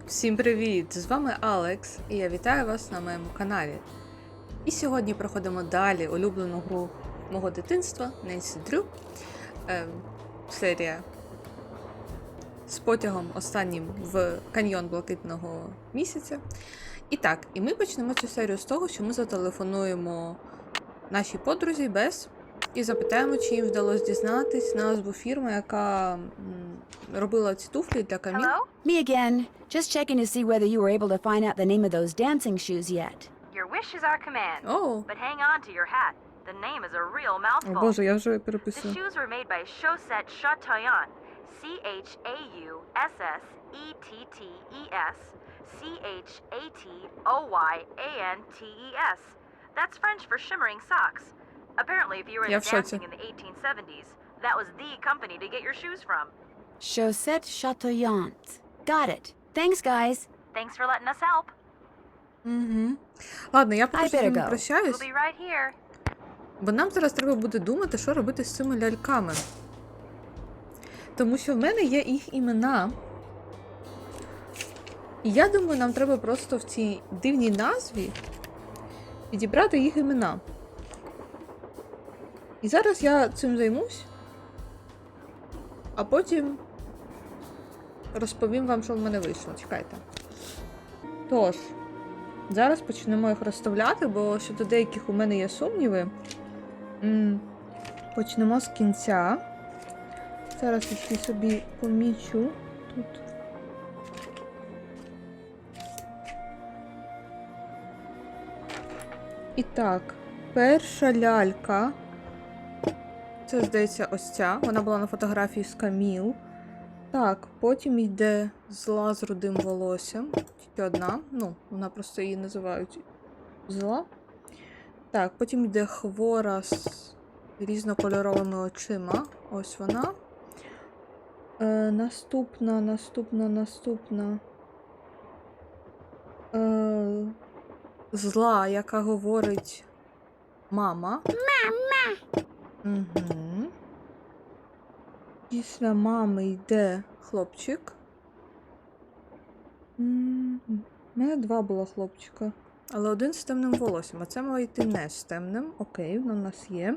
Всім привіт! З вами Алекс, і я вітаю вас на моєму каналі. І сьогодні проходимо далі улюблену гру мого дитинства Ненсі Дрю. Серія з потягом останнім в каньйон Блакитного Місяця. І так, і ми почнемо цю серію з того, що ми зателефонуємо нашій подрузі Бес і запитаємо, чи їм вдалося дізнатись назву фірми, яка робила ці туфлі для Каміль. Me again. Just checking to see whether you were able to find out the name of those dancing shoes yet. Your wish is our command. Oh. But hang on to your hat. The name is a real mouthful. О боже, я вже The переписую. shoes were made by Chaussette Chateauyan. C-H-A-U-S-S-E-T-T-E-S. C-H-A-T-O-Y-A-N-T-E-S. That's French for shimmering socks. Apparently, if you were Я into в шоці. dancing in the 1870s, that was the company to get your shoes from. Chaussette Chateauyan. Got it. Thanks, guys. Thanks for letting us help. Угу. Ладно, я поки I що з better ними go. прощаюсь, We'll be right here. бо нам зараз треба буде думати, що робити з цими ляльками. Тому що в мене є їх імена. І я думаю, нам треба просто в цій дивній назві підібрати їх імена. І зараз я цим займусь, а потім розповім вам, що в мене вийшло. Чекайте. Тож, зараз почнемо їх розставляти, бо щодо деяких у мене є сумніви. Почнемо з кінця. Зараз я ще собі помічу тут. І так, перша лялька. Це, здається, ось ця. Вона була на фотографії з Каміл. Так, потім йде зла з рудим волоссям. Тільки одна. Ну, вона просто її називають зла. Так, потім йде хвора з різнокольоровими очима. Ось вона. Наступна. Зла, яка говорить мама. Мама! Угу. Після мами йде хлопчик. У мене два було хлопчика. Але один з темним волоссям, а це має йти не з темним. Окей, воно в нас є.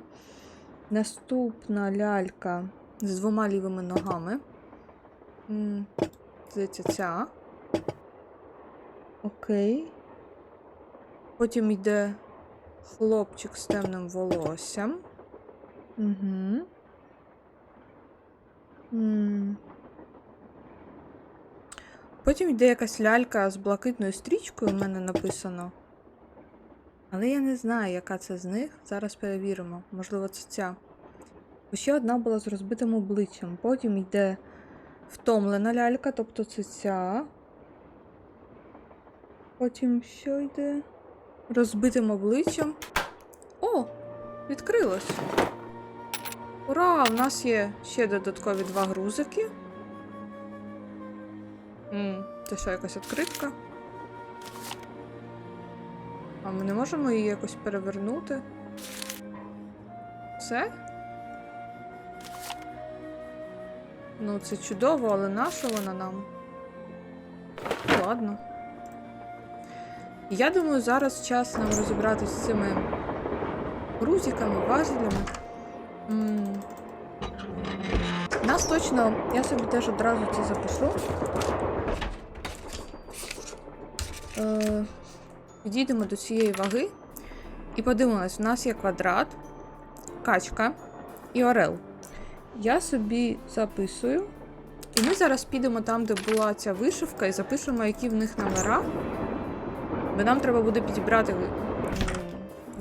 Наступна лялька з двома лівими ногами. Здається, ця. Окей. Потім йде хлопчик з темним волоссям. Угу. Потім йде якась лялька з блакитною стрічкою, у мене написано. Але я не знаю, яка це з них. Зараз перевіримо. Можливо, це ця. Ще одна була з розбитим обличчям. Потім йде втомлена лялька, тобто це ця. Потім що йде? Розбитим обличчям. О! Відкрилось. Ура! У нас є ще додаткові два грузики. Це що, якась відкритка? А ми не можемо її якось перевернути? Все? Ну, це чудово, але нащо вона нам? Ладно. Я думаю, зараз час нам розібратися з цими грузиками, важелями. Нас точно, я собі теж одразу це запишу. Підійдемо до цієї ваги і подивимось, у нас є квадрат, качка і орел. Я собі записую. І ми зараз підемо там, де була ця вишивка, і запишемо, які в них номера. Бо нам треба буде підібрати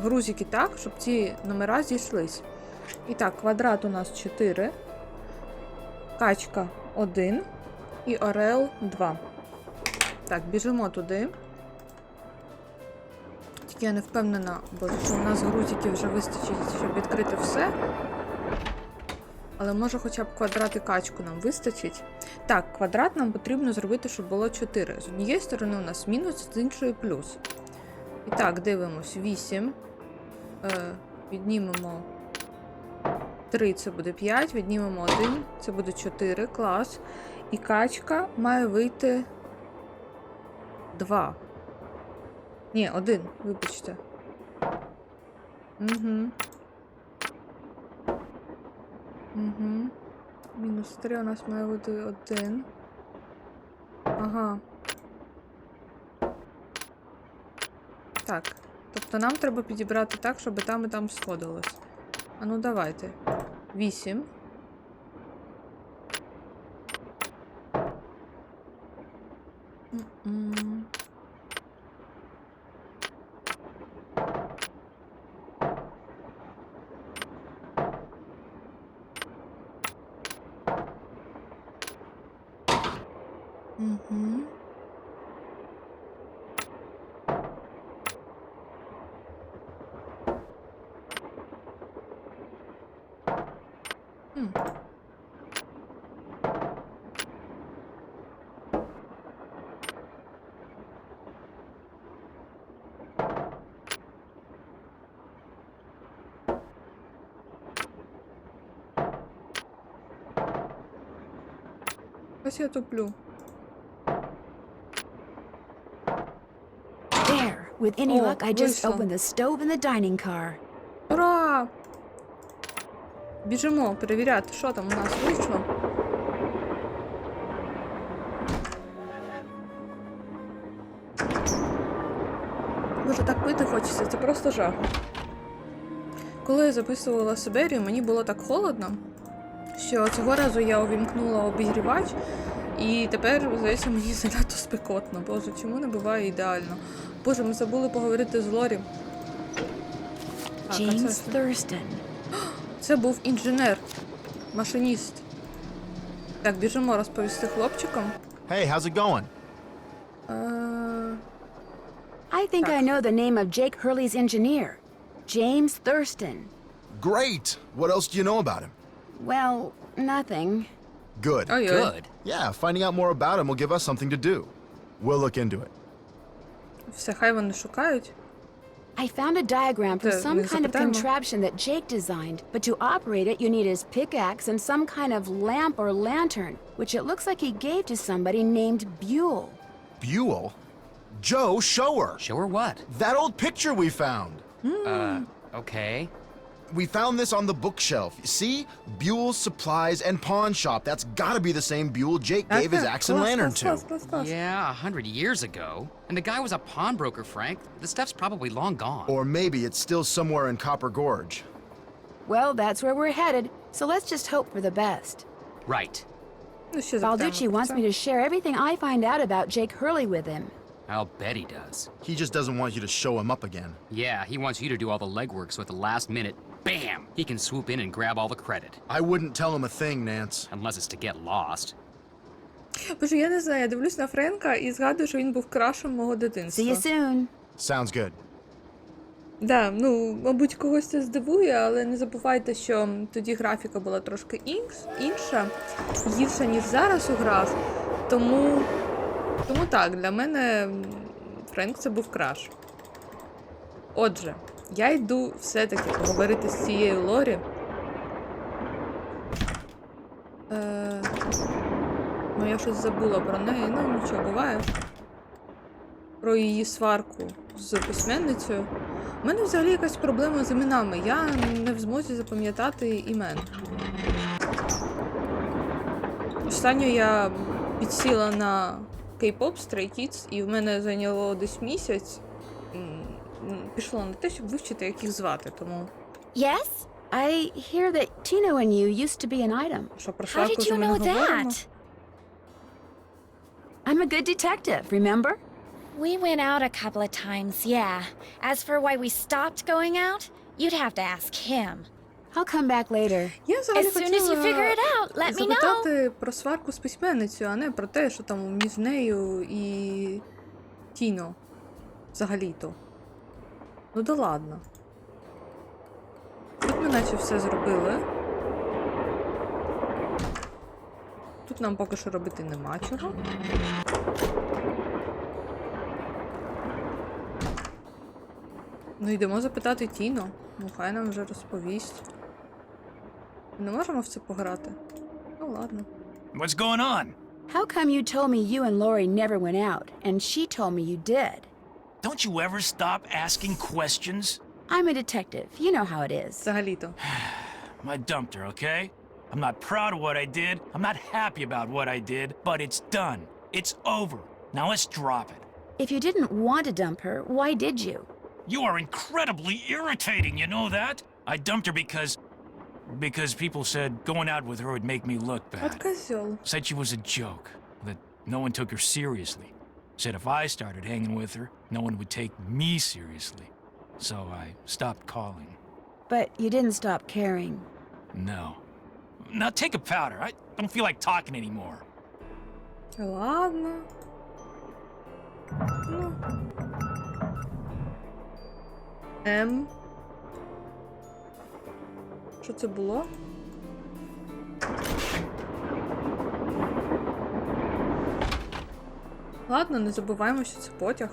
грузики так, щоб ці номера зійшлись. І так, квадрат у нас 4, качка 1 і орел 2. Так, біжимо туди. Тільки я не впевнена, бо що у нас грузиків вже вистачить, щоб відкрити все. Але може хоча б квадрат і качку нам вистачить. Так, квадрат нам потрібно зробити, щоб було 4. З однієї сторони у нас мінус, з іншої плюс. І так, дивимось. 8. Віднімемо 3, це буде 5. Віднімемо 1, це буде 4. Клас. І качка має вийти 2. Ні, 1, вибачте. Угу. Угу. Мінус 3 у нас має бути 1. Ага. Так. Тобто нам треба підібрати так, щоб там і там сходилось. А ну давайте. 8. Угу. Ось я туплю. There. With any Oh, luck, I just вийшло. opened the stove in the dining car. Ура! Біжимо перевіряти, що там у нас вийшло. Боже, так пити хочеться, це просто жах. Коли я записувала Сибирію, мені було так холодно, що цього разу я увімкнула обігрівач, і тепер, здається, мені занадто спекотно. Боже, чому не буває ідеально? Боже, ми забули поговорити з Лорі. Так, James Thurston. Це був інженер, машиніст. Так, біжимо розповісти хлопчикам. Hey, how's it going? I think I know the name of Jake Hurley's engineer. James Thurston. Great! What else do you know about him? Well, nothing. Good. Ой-ой. Good. Yeah, finding out more about him will give us something to do. We'll look into it. Все, хай вони шукають. I found a diagram for Te- some не kind of запитаємо. contraption that Jake designed, but to operate it, you need his pickaxe and some kind of lamp or lantern, which it looks like he gave to somebody named Buell. Buell? Joe, show her! Show her what? That old picture we found! Okay. We found this on the bookshelf. See? Buell's Supplies and Pawn Shop. That's gotta be the same Buell Jake gave his axe and lantern to. Клас. Yeah, 100 years ago. And the guy was a pawnbroker, Frank. The stuff's probably long gone. Or maybe it's still somewhere in Copper Gorge. Well, that's where we're headed, so let's just hope for the best. Right. Ну, ще запитаємо Balducci про wants це. me to share everything I find out about Jake Hurley with him. I'll bet he does. He just doesn't want you to show him up again. Yeah, he wants you to do all the legwork so at the last minute, bam, he can swoop in and grab all the credit. I wouldn't tell him a thing, Nance. Unless it's to get lost. Боже, я не знаю, я дивлюсь на Френка і згадую, що він був крашем мого дитинства. See you soon. Sounds good. Да, ну, мабуть, когось це здивує, але не забувайте, що тоді графіка була трошки інша, гірша, ніж зараз у грах. Тому так, для мене Френк це був краш. Отже, я йду все-таки поговорити з цією Лорі. Ну, я щось забула про неї, ну нічого, буває. Про її сварку з письменницею. У мене взагалі якась проблема з іменами. Я не в змозі запам'ятати імен. Останньо я підсіла на K-pop Stray Kids, і в мене зайняло десь місяць. Пішло на те, щоб вивчити, як їх звати, тому... Yes? I hear that Tino and you used to be an item. Що про How сварку did вже you ми know не говоримо. that? I'm a good detective, remember? We went out a couple of times, yeah. As for why we stopped going out, you'd have to ask him. I'll come back later. Я взагалі As soon as you figure it out, let me know. запитати про сварку з письменницею, а не про те, що там між нею і Тіно. Взагалі-то. Ну да ладно. Тут ми наче все зробили. Тут нам поки що робити нема чого. Ну йдемо запитати Тіно. Ну хай нам вже розповість. Ми не можемо в це пограти? Ну ладно. What's going on? How come you told me you and Lori never went out, and she told me you did? Don't you ever stop asking questions? I'm a detective. You know how it is. Взагалі-то. I dumped her, okay? I'm not proud of what I did. I'm not happy about what I did, but it's done. It's over. Now let's drop it. If you didn't want to dump her, why did you? You are incredibly irritating, you know that? I dumped her because people said going out with her would make me look От bad. козьол. Said she was a joke, that no one took her seriously. Said if I started hanging with her, no one would take me seriously. So I stopped calling. But you didn't stop caring. No. Now take a powder. I don't feel like talking anymore. Ладно. Ну. Що це було? Ладно, не забуваємо, що це потяг.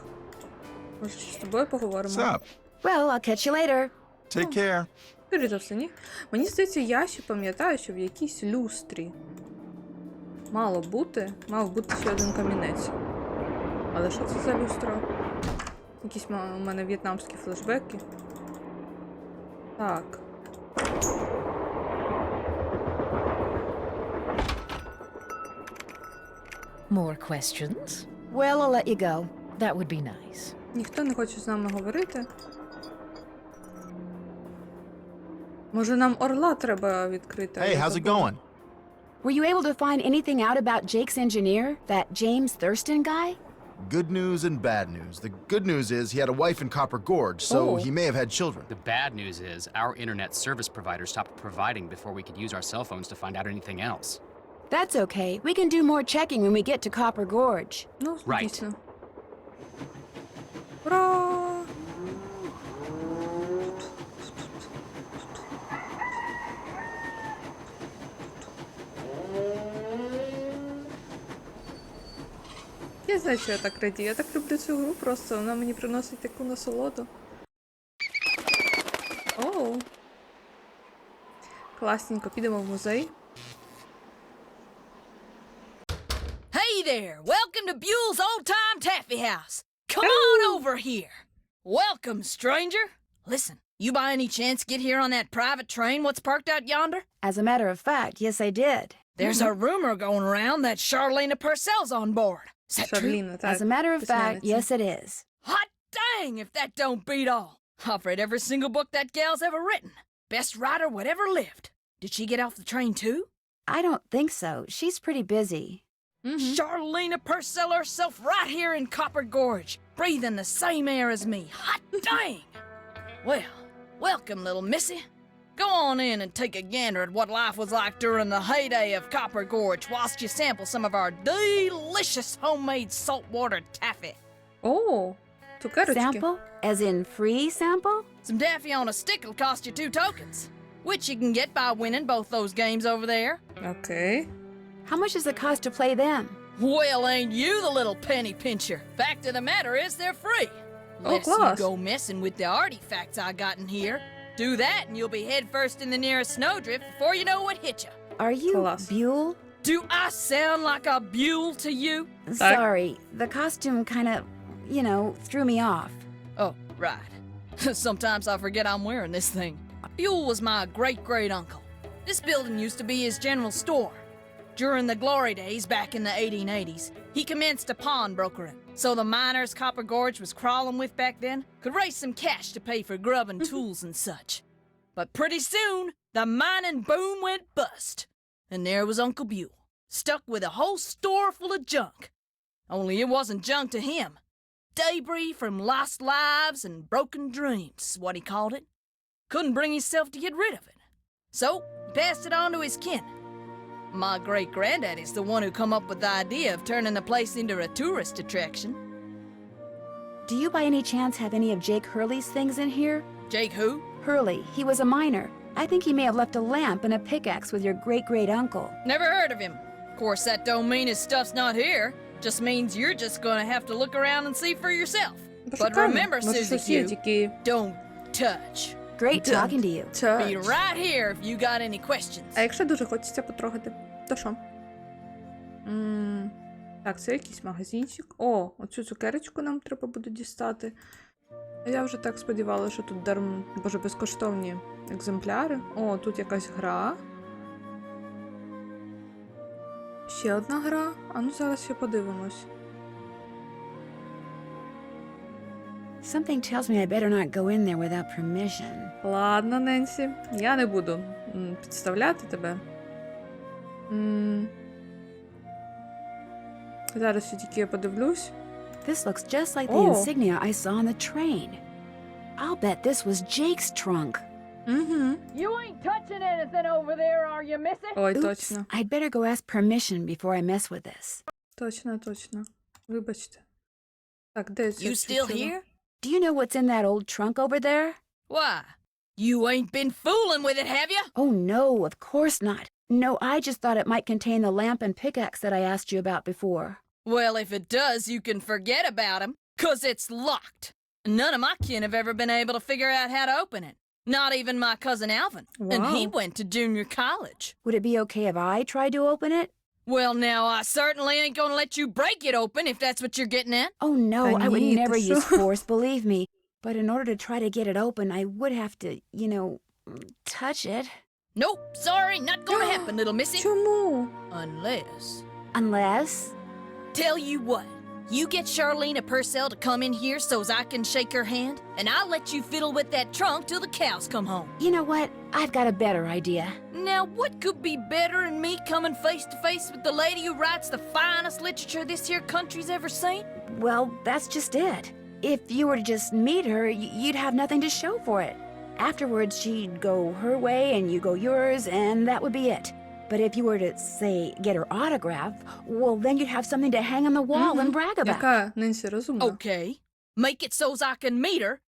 Може, ще з тобою поговоримо? What's up? Well, I'll catch you later. Take care. Скоріше за все, ні. Мені здається, я ще пам'ятаю, що в якійсь люстрі мав бути ще один камінець. Але що це за люстра? Якісь у мене в'єтнамські флешбеки. Так. More questions? Well, I'll let you go. That would be nice. Ніхто не хоче з нами говорити. Може, нам орла треба відкрити? Hey, how's it going? Were you able to find anything out about Jake's engineer, that James Thurston guy? Good news and bad news. The good news is he had a wife in Copper Gorge, so Oh. he may have had children. The bad news is our internet service provider stopped providing before we could use our cell phones to find out anything else. That's okay. We can do more checking when we get to Copper Gorge. Ну, Right. дійсно. Ура! Я знаю, що я так радію. Я так люблю цю гру, просто вона мені приносить таку насолоду. Оу. Класненько, підемо в музей. Hey there! Welcome to Buell's Old Time Taffy House. Come on over here. Welcome, stranger. Listen, you by any chance get here on that private train what's parked out yonder? As a matter of fact, yes, I did. There's a rumor going around that Charlena Purcell's on board. Is that true? Шарліна, так. As a matter of fact, письменниця. yes, it is. Hot dang if that don't beat all. I've read every single book that gal's ever written. Best writer whatever lived. Did she get off the train too? I don't think so. She's pretty busy. Charlena Purcell herself right here in Copper Gorge, breathing the same air as me. Hot dang! Well, welcome, little missy. Go on in and take a gander at what life was like during the heyday of Copper Gorge whilst you sample some of our delicious homemade saltwater taffy. О, цукерочки. Sample? As in free sample? Some taffy on a stick will cost you 2 tokens, which you can get by winning both those games over there. Окей. How much does it cost to play them? Well, ain't you the little penny pincher? Fact of the matter is they're free. Unless you class. go messing with the artifacts I got in here. Do that and you'll be head first in the nearest snowdrift before you know what hit you. Are you Class. Buell? Do I sound like a Buell to you? Sorry, the costume kind of, threw me off. Oh, right. Sometimes I forget I'm wearing this thing. Buell was my great-great-uncle. This building used to be his general store. During the glory days back in the 1880s, he commenced a pawnbrokering. So the miners Copper Gorge was crawling with back then could raise some cash to pay for grub and tools and such. But pretty soon, the mining boom went bust. And there was Uncle Buell, stuck with a whole store full of junk. Only it wasn't junk to him. Debris from lost lives and broken dreams is what he called it. Couldn't bring himself to get rid of it. So, he passed it on to his kin. My great-granddaddy's the one who come up with the idea of turning the place into a tourist attraction. Do you by any chance have any of Jake Hurley's things in here? Jake who? Hurley, he was a miner. I think he may have left a lamp and a pickaxe with your great-great-uncle. Never heard of him. Of course, that don't mean his stuff's not here. Just means you're just gonna have to look around and see for yourself. But Пошукаємо. remember, Може, Susie щось є, Q, тільки... don't touch. Great talking to you. Be right here if you got any questions. А якщо дуже хочеться потрогати, то що? Так, це якийсь магазинчик. О, оцю цукерочку нам треба буде дістати. Я вже так сподівалася, що тут безкоштовні екземпляри. О, тут якась гра. Ще одна гра. А ну зараз ще подивимось. Something tells me I better not go in there without permission. Ладно, Ненсі. Я не буду підставляти тебе. Зараз я тільки подивлюсь. This looks just like the Oh. insignia I saw on the train. I'll bet this was Jake's trunk. Угу. You ain't touching anything over there, are you, missy? Ой, Oops, точно. I'd better go ask permission before I mess with this. Точно. Вибачте. Так, де це? You still чудо? here? Do you know what's in that old trunk over there? Why? You ain't been fooling with it, have you? Oh, no, of course not. No, I just thought it might contain the lamp and pickaxe that I asked you about before. Well, if it does, you can forget about him, 'cause it's locked. None of my kin have ever been able to figure out how to open it. Not even my cousin Alvin. And he Wow. went to junior college. Would it be okay if I tried to open it? Well, now, I certainly ain't gonna let you break it open if that's what you're getting at. Oh, no, I would Anita, never use sure. force, believe me. But in order to try to get it open, I would have to, touch it. Nope, sorry, not gonna happen, little missy. Чому? Unless... Tell you what, you get Charlene a Purcell to come in here so's I can shake her hand, and I'll let you fiddle with that trunk till the cows come home. You know what? I've got a better idea. Now, what could be better than me coming face to face with the lady who writes the finest literature this here country's ever seen? Well, that's just it. If you were to just meet her, you'd have nothing to show for it. Afterwards, she'd go her way and you go yours, and that would be it. But if you were to, say, get her autograph, well, then you'd have something to hang on the wall and brag about. Яка Ненсі розумна. Okay, make it so's I can meet her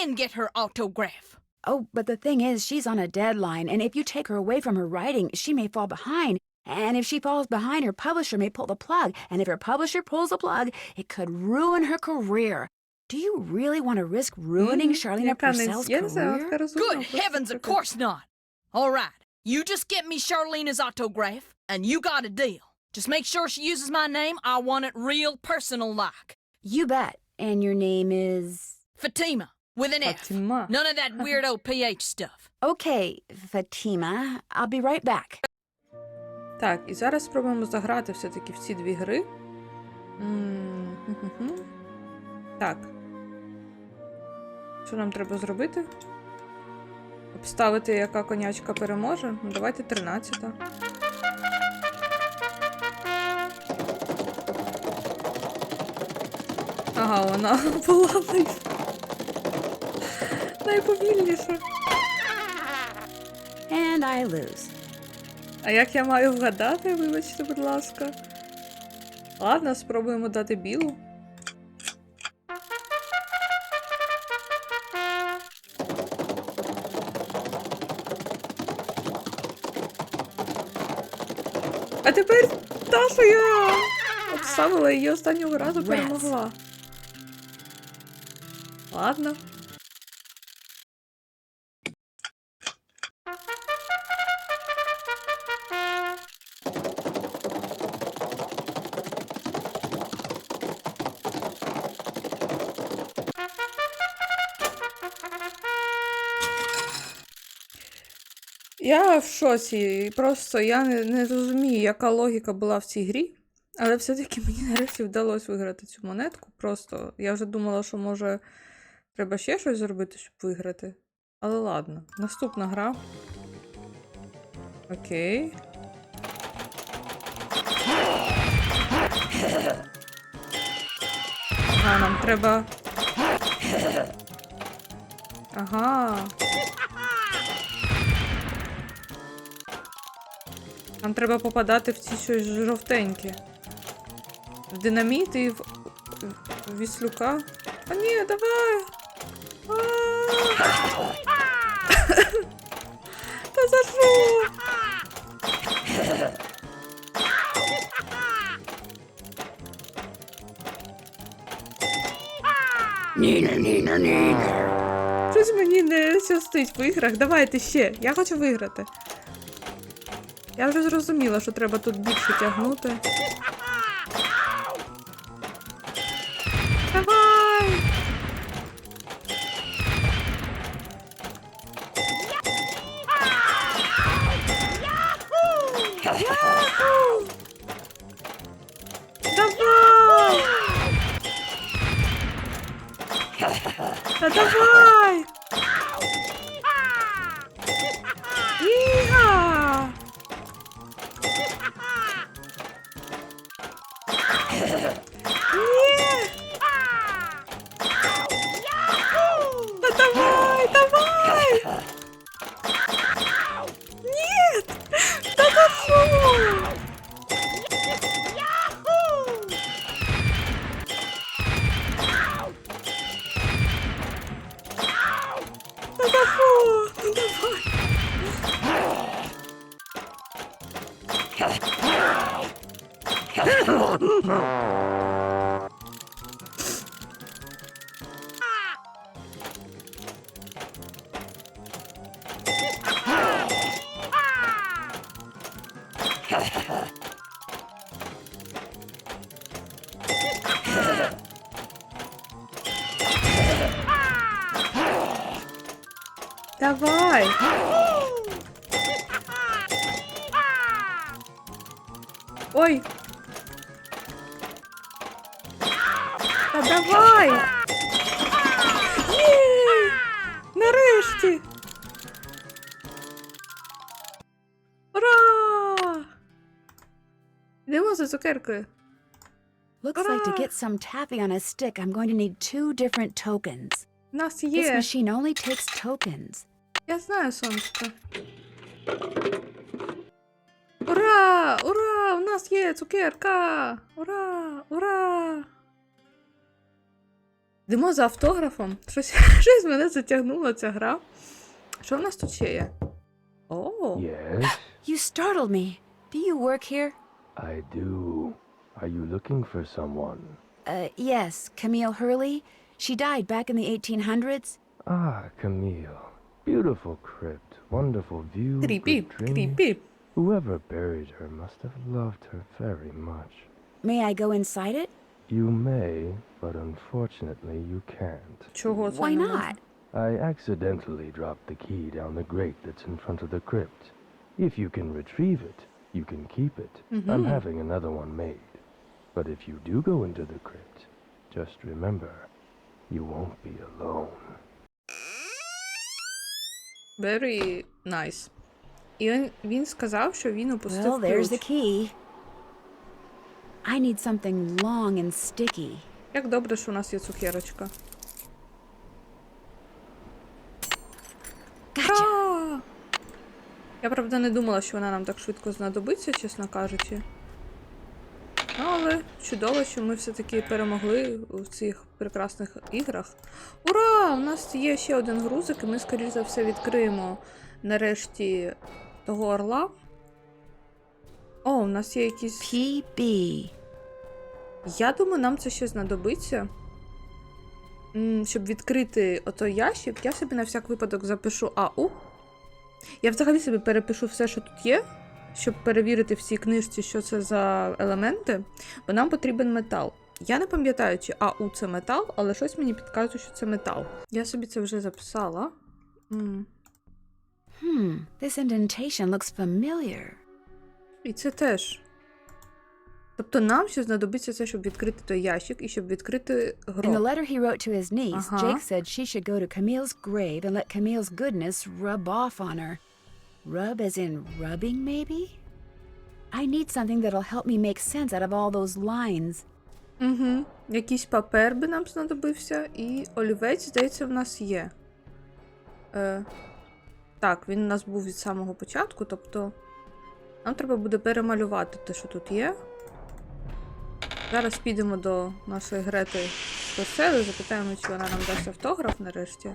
and get her autograph. Oh, but the thing is, she's on a deadline, and if you take her away from her writing, she may fall behind. And if she falls behind, her publisher may pull the plug. And if her publisher pulls the plug, it could ruin her career. Do you really want to risk ruining Charlene Яка Purcell's Ненсі? Я не знаю, вона career? така розумна. Good просто heavens, of така. course not. All right, you just get me Charlene's autograph, and you got a deal. Just make sure she uses my name. I want it real personal-like. You bet. And your name is... Fatima, with an F. Фатіма. None of that weirdo PH stuff. Okay, Fatima. I'll be right back. Так, і зараз спробуємо заграти все-таки в ці дві гри. Так. Що нам треба зробити? Обставити, яка конячка переможе? Ну, давайте 13-та. Ага, вона була найповільніша. And I lose. А як я маю вгадати, вибачте, будь ласка. Ладно, спробуємо дати білу. А тепер та, що я обставила її останнього разу, перемогла. Ладно. Я в шоці, просто я не розумію, яка логіка була в цій грі, але все-таки мені нарешті вдалося виграти цю монетку. Просто я вже думала, що може треба ще щось зробити, щоб виграти. Але ладно, наступна гра. Окей. А, нам треба... Ага. Нам треба попадати в ці щось жовтенькі. В динаміт і в віслюка. А ні, давай! Та за що? Щось мені не щастить в іграх. Давайте ще. Я хочу виграти. Я вже зрозуміла, що треба тут більше тягнути. Давай! Яху! Давай! Та давай! Іга! Ні! Та давай, давай! Ні! Та за що? Та за що? Давай! Давай! Ой! Та давай! Є! Нарешті! Ура! Йдемо за цукеркою. Looks like to get some taffy on a stick, I'm going to need 2 different tokens. У нас This є. machine only takes tokens. Я знаю, сонечко. Ура! Ура! У нас є цукерка! Ура! Ура! Йдемо за автографом. Щось мене затягнула ця гра. Що в нас тут ще є? О! Yes, You startled me. Do you work here? I do. Are you looking for someone? Yes, Camille Hurley. She died back in the 1800s. Ah, Camille. Beautiful crypt, wonderful view, Кріпі, good dream. кріпі. Whoever buried her must have loved her very much. May I go inside it? You may, but unfortunately you can't. Чого це Why не not? можна? I accidentally dropped the key down the grate that's in front of the crypt. If you can retrieve it, you can keep it. I'm having another one made. But if you do go into the crypt, just remember, you won't be alone. Very nice. І він сказав, що він упустив Well, there's ключ. the key. I need something long and sticky. Як добре, що у нас є цукерочка. Gotcha. Ура! Я, правда, не думала, що вона нам так швидко знадобиться, чесно кажучи. Але чудово, що ми все-таки перемогли у цих прекрасних іграх. Ура! У нас є ще один грузик, і ми, скоріш за все, відкриємо нарешті того орла. О, у нас є якісь... PB. Я думаю, нам це ще знадобиться. Щоб відкрити отой ящик, я собі на всяк випадок запишу АУ. Я взагалі собі перепишу все, що тут є, щоб перевірити в цій книжці, що це за елементи, бо нам потрібен метал. Я не пам'ятаю, чи АУ це метал, але щось мені підказує, що це метал. Я собі це вже записала. This indentation looks familiar. І це теж. Тобто нам ще знадобиться це, щоб відкрити той ящик і щоб відкрити In the гроб. letter he wrote to his niece, Uh-huh. Jake said she should go to Camille's grave and let Camille's goodness rub off on her. Rub as in rubbing, maybe? I need something that'll help me make sense out of all those lines. Угу. Якийсь папер би нам знадобився, і олівець, здається, в нас є. Так, він у нас був від самого початку, тобто нам треба буде перемалювати те, що тут є. Зараз підемо до нашої Грети з весели, запитаємо, чи вона нам дасть автограф нарешті.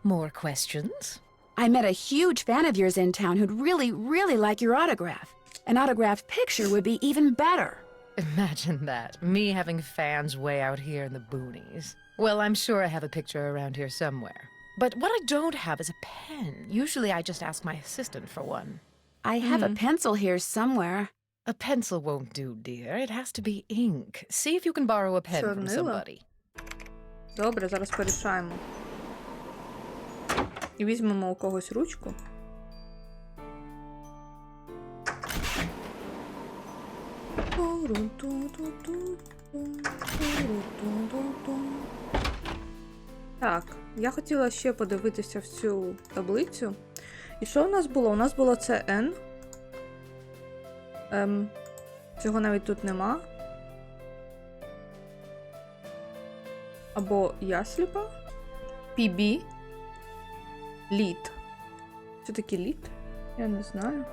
More questions? I met a huge fan of yours in town who'd really, really like your autograph. An autographed picture would be even better. Imagine that. Me having fans way out here in the boonies. Well, I'm sure I have a picture around here somewhere. But what I don't have is a pen. Usually I just ask my assistant for one. I have a pencil here somewhere. A pencil won't do, dear. It has to be ink. See if you can borrow a pen from Чорнила? somebody. Добре, зараз порішаємо. І візьмемо у когось ручку. Так, я хотіла ще подивитися в цю таблицю. І що у нас було? У нас було це N. Цього навіть тут нема. Або я сліпа. PB. Лід. Що таке лід? Я не знаю.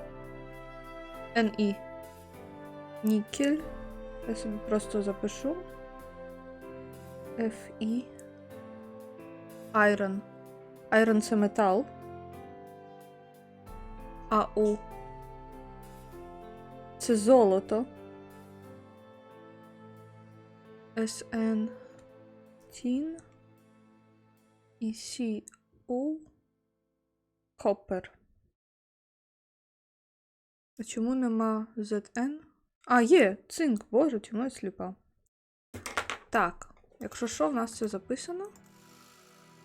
NE. Нікель. Я собі просто запишу. FE. Iron. Iron це метал. AU. Це золото. SN. Тін. І CU. Коппер. А чому нема ZN? А, є! Цинк! Боже, чому я сліпа? Так, якщо що, в нас це записано.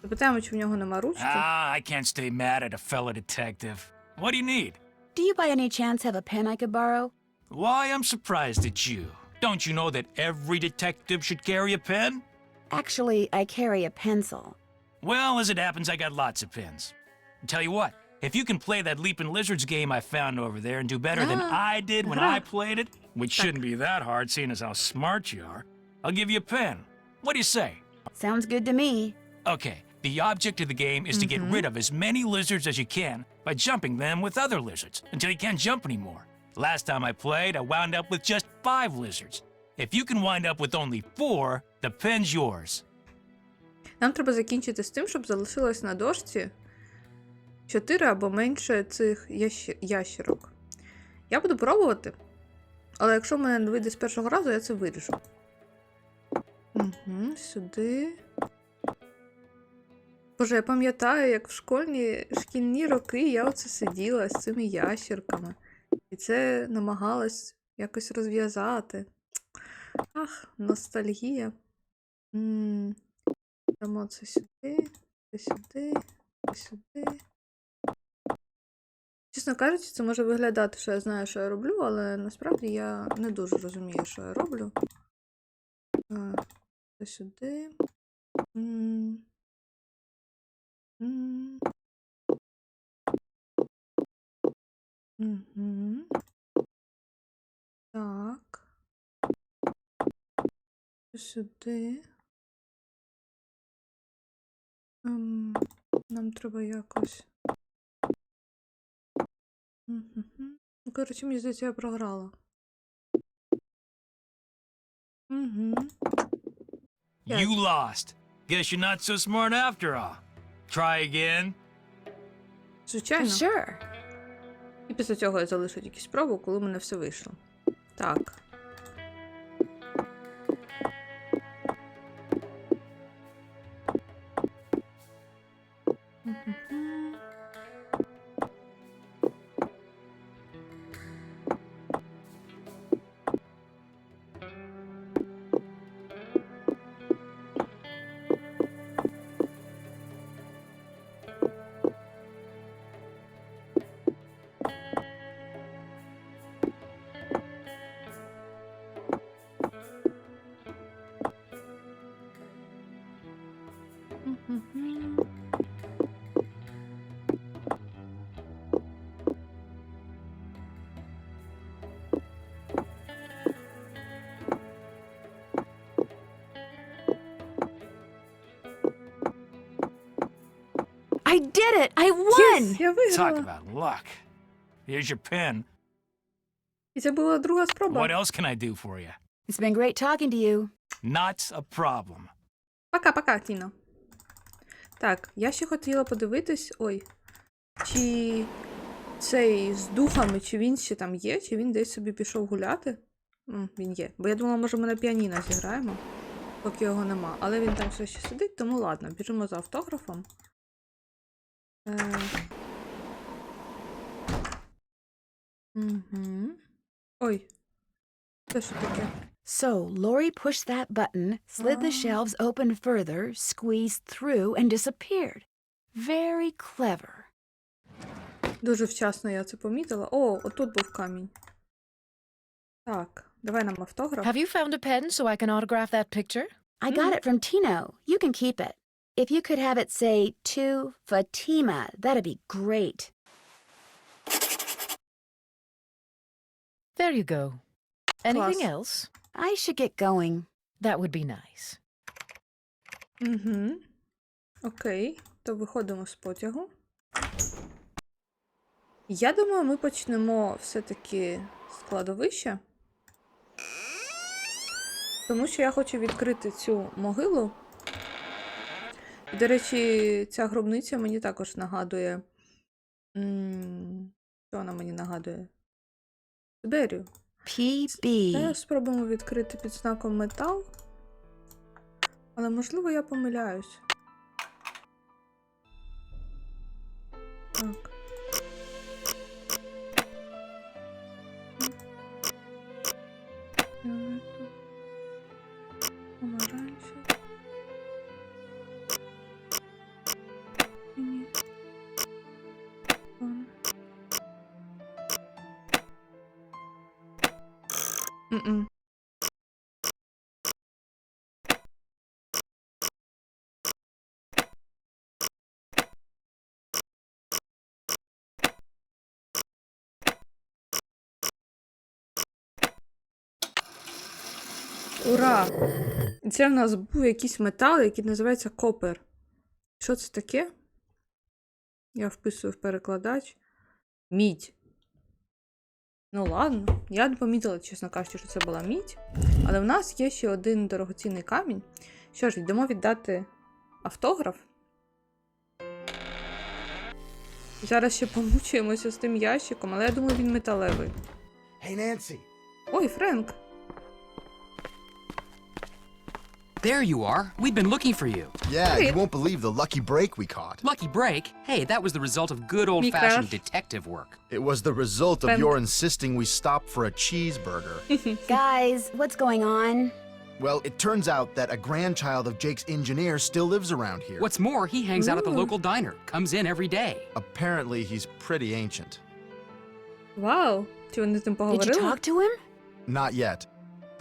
Запитаємо, чи в нього нема ручки. I can't stay mad at a fellow detective. What do you need? Do you by any chance have a pen I could borrow? Why, I'm surprised at you. Don't you know that every detective should carry a pen? Actually, I carry a pencil. Well, as it happens, I got lots of pens. Tell you what, if you can play that Leaping Lizards game I found over there and do better than I did when I played it, which shouldn't be that hard seeing as how smart you are, I'll give you a pen. What do you say? Sounds good to me. Okay, the object of the game is to get rid of as many lizards as you can by jumping them with other lizards until you can't jump anymore. Last time I played, I wound up with just 5 lizards. If you can wind up with only 4, the pen's yours. Нам треба закінчити з тим, щоб залишилось на дошці 4 або менше цих ящерок. Я буду пробувати, але якщо в мене не вийде з першого разу, я це виріжу. Угу, сюди. Боже, я пам'ятаю, як в шкільні роки я оце сиділа з цими ящерками. І це намагалась якось розв'язати. Ах, ностальгія. Дамо це сюди, це сюди, це сюди. Чесно кажучи, це може виглядати, що я знаю, що я роблю, але насправді я не дуже розумію, що я роблю. Це сюди. Угу. Так. Сюди. Нам треба якось. Ну, коротше, мені здається, я програла. Угу. You lost. Guess you're not so smart after all. Try again. Звичайно. Sure. І після цього я залишу тільки спробу, коли в мене все вийшло. Так. I did it! I won! Yes, я Talk виграла. about luck. Here's your pen. І це була друга спроба. What else can I do for you? It's been great talking to you. Not a problem. Пока-пока, Тіно. Так, я ще хотіла подивитись, чи цей з духами, чи він ще там є, чи він десь собі пішов гуляти. Він є. Бо я думала, може ми на піаніно зіграємо, поки його нема. Але він там все ще сидить, тому ладно, біжимо за автографом. Угу. Ой. Це що таке? So Lori pushed that button, slid the shelves open further, squeezed through, and disappeared. Very clever. Дуже вчасно я це помітила. О, отут був камінь. Так, давай нам автограф. Have you found a pen so I can autograph that picture? I got it from Tino. You can keep it. If you could have it say, to Fatima, that'd be great. There you go. Anything Class. else? I should get going. That would be nice. Угу. Окей, то виходимо з потягу. Я думаю, ми почнемо все-таки з кладовища. Тому що я хочу відкрити цю могилу. І, до речі, ця гробниця мені також нагадує... Що вона мені нагадує? Сибирію. PB. Зараз спробуємо відкрити під знаком метал. Але, можливо, я помиляюсь. Так. Помаранчевий. Ні. М-м. Ура! Це в нас був якийсь метал, який називається копер. Що це таке? Я вписую в перекладач. Мідь. Ну ладно, я не помітила, чесно кажучи, що це була мідь. Але в нас є ще один дорогоцінний камінь. Що ж, йдемо віддати автограф. Зараз ще помучуємося з тим ящиком, але я думаю, він металевий. Hey, Nancy. Ой, Френк. There you are. We've been looking for you. Yeah, Hey. you won't believe the lucky break we caught. Lucky break? Hey, that was the result of good old-fashioned detective work. It was the result of Friend. your insisting we stop for a cheeseburger. Guys, what's going on? Well, it turns out that a grandchild of Jake's engineer still lives around here. What's more, he hangs out at the Ooh. local diner, comes in every day. Apparently, he's pretty ancient. Вау! Чи вони з ним Did you поговорили? talk to him? Not yet.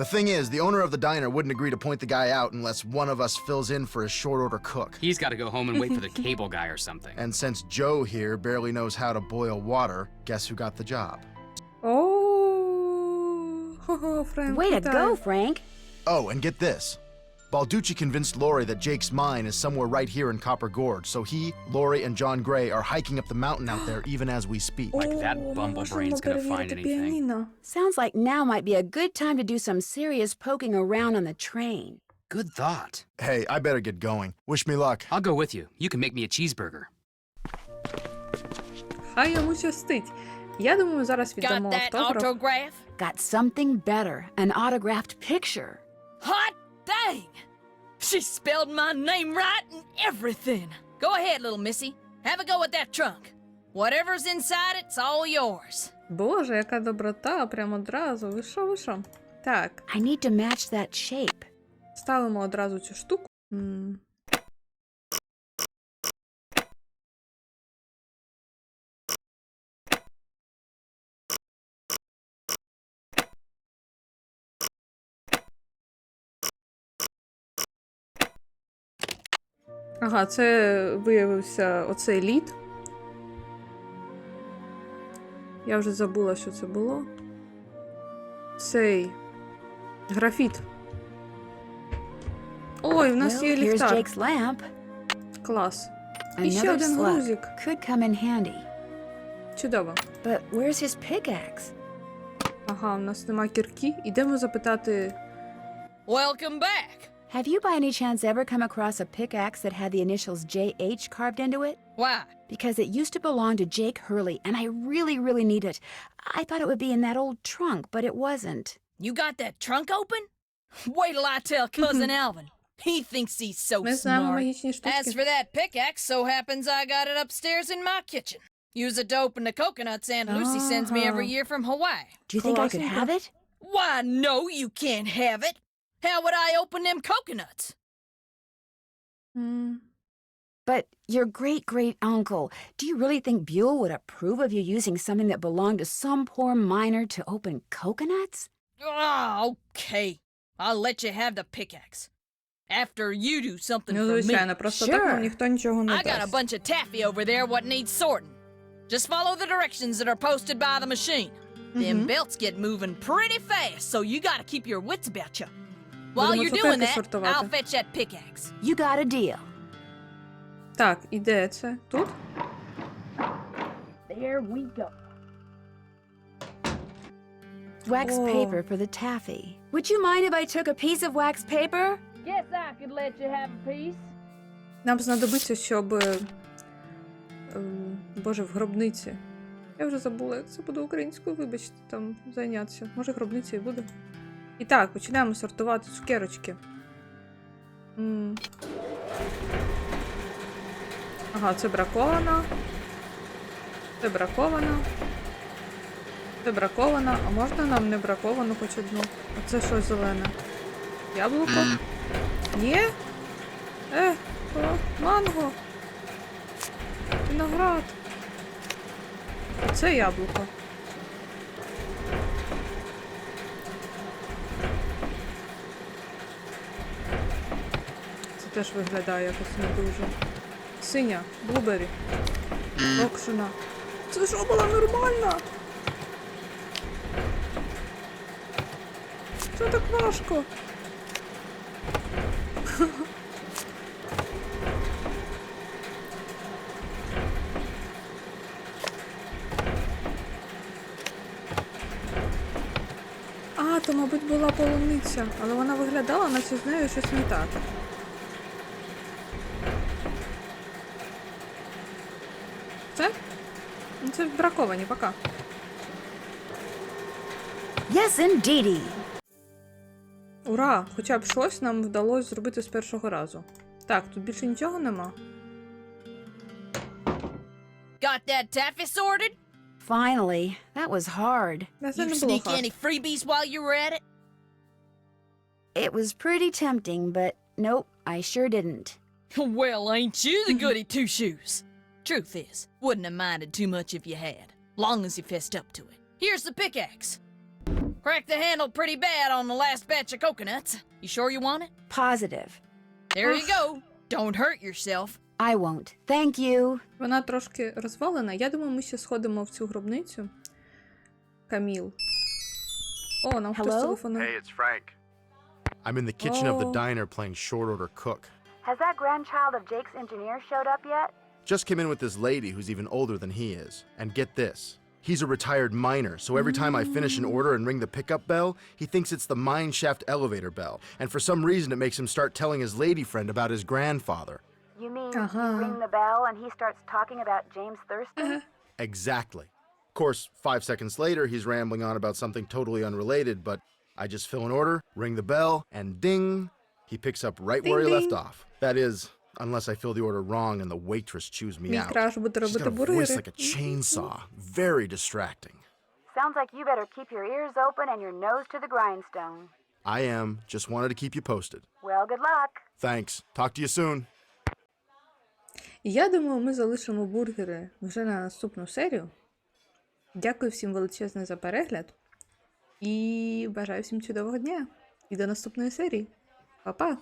The thing is, the owner of the diner wouldn't agree to point the guy out unless one of us fills in for his short order cook. He's got to go home and wait for the cable guy or something. And since Joe here barely knows how to boil water, guess who got the job? Ооо, хо-хо, Френк, Way to вітаю. go, Frank. Oh, and get this. Balducci convinced Lori that Jake's mine is somewhere right here in Copper Gorge, so he, Lori, and John Gray are hiking up the mountain out there even as we speak. Like that О, ми bumblebrain's можемо gonna find перевірити anything. піаніно. Sounds like now might be a good time to do some serious poking around on the train. Good thought. Hey, I better get going. Wish me luck. I'll go with you. You can make me a cheeseburger. Хай йому щастить. Я думаю, зараз Got віддамо that автограф. autograph? Got something better, an autographed picture. Hot dang! She spelled my name right and everything. Go ahead, little missy. Have a go at that trunk. Whatever's inside, it's all yours. Боже, яка доброта, прямо одразу. Ви що, ви що? Так, I need to match that shape. ставимо одразу цю штуку. Ага, це виявився оцей лід. Я вже забула, що це було. Цей графіт. Ой, в нас Well, є here's ліхтар. Jake's lamp. Клас. І ще Another один slug. грузик. Could come in handy. Чудово. But where's his pickaxe? Ага, у нас нема кірки. Ідемо запитати... Welcome back. Have you by any chance ever come across a pickaxe that had the initials JH carved into it? Why? Because it used to belong to Jake Hurley, and I really need it. I thought it would be in that old trunk, but it wasn't. You got that trunk open? Wait till I tell Cousin Alvin. He thinks he's so Ми знаємо smart. магічні As штучки. for that pickaxe, so happens I got it upstairs in my kitchen. Use it to open the coconuts Aunt Lucy sends me every year from Hawaii. Do you think I could have it? Why, no, you can't have it. How would I open them coconuts? But your great-great-uncle, do you really think Buell would approve of you using something that belonged to some poor miner to open coconuts? Okay. I'll let you have the pickaxe. After you do something Ну, for me. звичайно, просто так нам ніхто нічого не I got a дасть. bunch of taffy over there what needs sorting. Just follow the directions that are posted by the machine. Them belts get moving pretty fast, so you gotta keep your wits about you. While Будемо you're doing цукерки that, сортувати. I'll fetch that pickaxe. You got a deal. Так, і де це? Тут? There we go. Wax Oh. paper for the taffy. Would you mind if I took a piece of wax paper? Guess I could let you have a piece. Нам знадобиться, щоб... Боже, в гробниці. Я вже забула, як це буде українською, вибачте, там зайнятися. Може, гробниця і буде. І так, починаємо сортувати цукерочки. Ага, це браковано. Це браковано. Це браковано. А можна нам не браковану хоч одну? А це що зелене? Яблуко? Є? Манго. Виноград. Це яблуко. Це теж виглядає якось не дуже. Синя, блубері. Локшина. Це що була нормальна? Це так важко. А, то, мабуть, була полуниця, але вона виглядала, наче з нею щось не так. Це? Ну, це браковані, пока. Yes, indeedy. Ура! Хоча б щось нам вдалося зробити з першого разу. Так, тут більше нічого нема. Got that taffy sorted? Finally. That was hard. Це You не було sneak хard. any freebies while you were at it? It was pretty tempting, but nope, I sure didn't. Well, ain't you the goody two-shoes? Truth is, wouldn't have minded too much if you had, long as you fessed up to it. Here's the pickaxe. Cracked the handle pretty bad on the last batch of coconuts. You sure you want it? Positive. There you go. Don't hurt yourself. I won't. Thank you. Вона трошки розвалена. Я думаю, ми ще сходимо в цю гробницю. Каміл. О, нам хтось Hello? телефонує. Hey, it's Frank. I'm in the kitchen of the Oh. diner playing short order cook. Has that grandchild of Jake's engineer showed up yet? Just came in with this lady who's even older than he is. And get this. He's a retired miner, so every time I finish an order and ring the pickup bell, he thinks it's the mine shaft elevator bell. And for some reason it makes him start telling his lady friend about his grandfather. You mean Uh-huh. you ring the bell and he starts talking about James Thurston? Exactly. Of course, 5 seconds later, he's rambling on about something totally unrelated, but I just fill an order, ring the bell, and ding, he picks up right where he Ding, left ding. off. That is, unless I fill the order wrong and the waitress chews me Мій out. краш буде She's got робити a voice бургери. like a chainsaw. Very distracting. Sounds like you better keep your ears open and your nose to the grindstone. I am. Just wanted to keep you posted. Well, good luck. Thanks. Talk to you soon. І я думаю, ми залишимо бургери вже на наступну серію. Дякую всім величезне за перегляд. І бажаю всім чудового дня. І до наступної серії. Па-па!